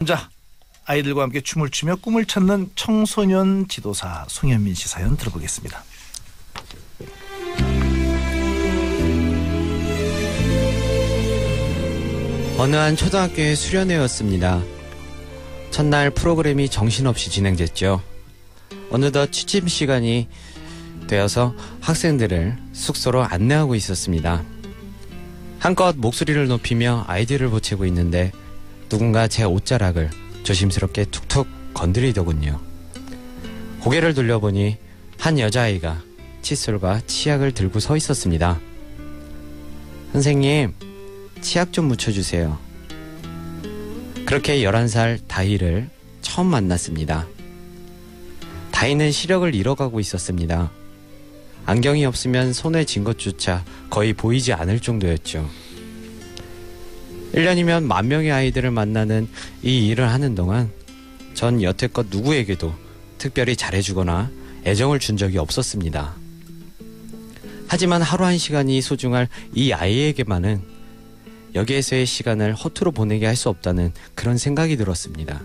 자, 아이들과 함께 춤을 추며 꿈을 찾는 청소년 지도사 송현민 씨 사연 들어보겠습니다. 어느 한 초등학교의 수련회였습니다. 첫날 프로그램이 정신없이 진행됐죠. 어느덧 취침 시간이 되어서 학생들을 숙소로 안내하고 있었습니다. 한껏 목소리를 높이며 아이들을 보채고 있는데 누군가 제 옷자락을 조심스럽게 툭툭 건드리더군요. 고개를 돌려보니 한 여자아이가 칫솔과 치약을 들고 서 있었습니다. 선생님, 치약 좀 묻혀주세요. 그렇게 11살 다희를 처음 만났습니다. 다희는 시력을 잃어가고 있었습니다. 안경이 없으면 손에 쥔 것조차 거의 보이지 않을 정도였죠. 1년이면 10,000명의 아이들을 만나는 이 일을 하는 동안 전 여태껏 누구에게도 특별히 잘해주거나 애정을 준 적이 없었습니다. 하지만 하루 한 시간이 소중할 이 아이에게만은 여기에서의 시간을 허투루 보내게 할 수 없다는 그런 생각이 들었습니다.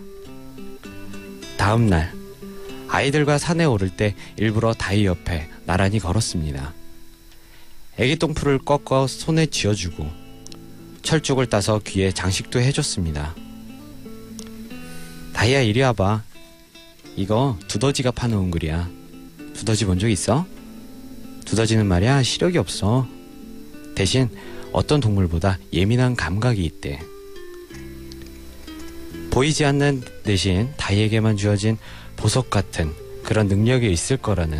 다음 날 아이들과 산에 오를 때 일부러 다희 옆에 나란히 걸었습니다. 애기 똥풀을 꺾어 손에 쥐어주고 철쭉을 따서 귀에 장식도 해줬습니다. 다희야, 이리 와봐. 이거 두더지가 파놓은 글이야. 두더지 본 적 있어? 두더지는 말이야 시력이 없어. 대신 어떤 동물보다 예민한 감각이 있대. 보이지 않는 대신 다희에게만 주어진 보석 같은 그런 능력이 있을 거라는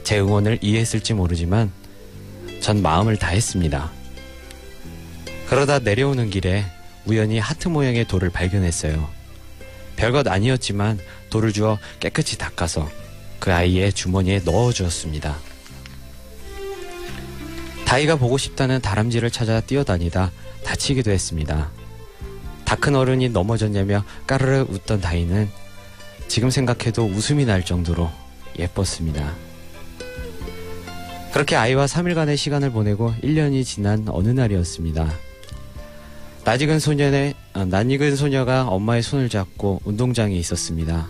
제 응원을 이해했을지 모르지만 전 마음을 다했습니다. 그러다 내려오는 길에 우연히 하트 모양의 돌을 발견했어요. 별것 아니었지만 돌을 주워 깨끗이 닦아서 그 아이의 주머니에 넣어주었습니다. 다희가 보고 싶다는 다람쥐를 찾아 뛰어다니다 다치기도 했습니다. 다 큰 어른이 넘어졌냐며 까르르 웃던 다희는 지금 생각해도 웃음이 날 정도로 예뻤습니다. 그렇게 아이와 3일간의 시간을 보내고 1년이 지난 어느 날이었습니다. 낯익은 소녀가 엄마의 손을 잡고 운동장에 있었습니다.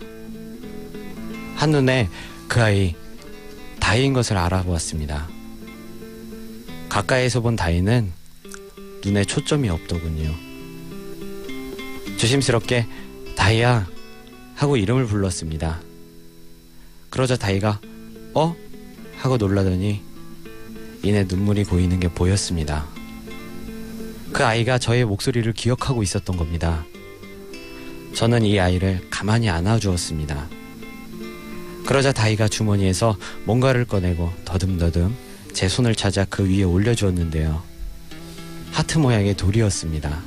한눈에 그 아이 다희인 것을 알아보았습니다. 가까이에서 본 다희는 눈에 초점이 없더군요. 조심스럽게 다희야 하고 이름을 불렀습니다. 그러자 다희가 어? 하고 놀라더니 이내 눈물이 고이는 게 보였습니다. 그 아이가 저의 목소리를 기억하고 있었던 겁니다. 저는 이 아이를 가만히 안아주었습니다. 그러자 다희가 주머니에서 뭔가를 꺼내고 더듬더듬 제 손을 찾아 그 위에 올려주었는데요. 하트 모양의 돌이었습니다.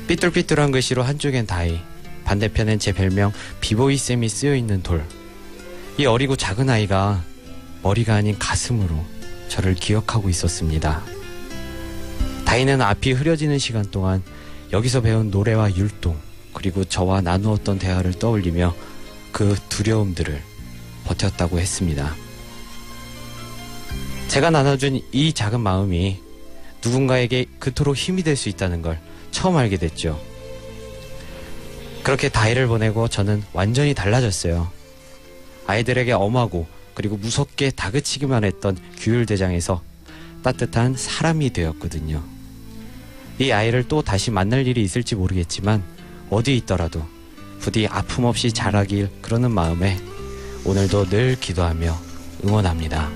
삐뚤삐뚤한 글씨로 한쪽엔 다희, 반대편엔 제 별명 비보이쌤이 쓰여있는 돌. 이 어리고 작은 아이가 머리가 아닌 가슴으로 저를 기억하고 있었습니다. 다희는 앞이 흐려지는 시간 동안 여기서 배운 노래와 율동, 그리고 저와 나누었던 대화를 떠올리며 그 두려움들을 버텼다고 했습니다. 제가 나눠준 이 작은 마음이 누군가에게 그토록 힘이 될 수 있다는 걸 처음 알게 됐죠. 그렇게 다희를 보내고 저는 완전히 달라졌어요. 아이들에게 엄하고 그리고 무섭게 다그치기만 했던 규율대장에서 따뜻한 사람이 되었거든요. 이 아이를 또 다시 만날 일이 있을지 모르겠지만 어디 있더라도 부디 아픔 없이 자라길 그러는 마음에 오늘도 늘 기도하며 응원합니다.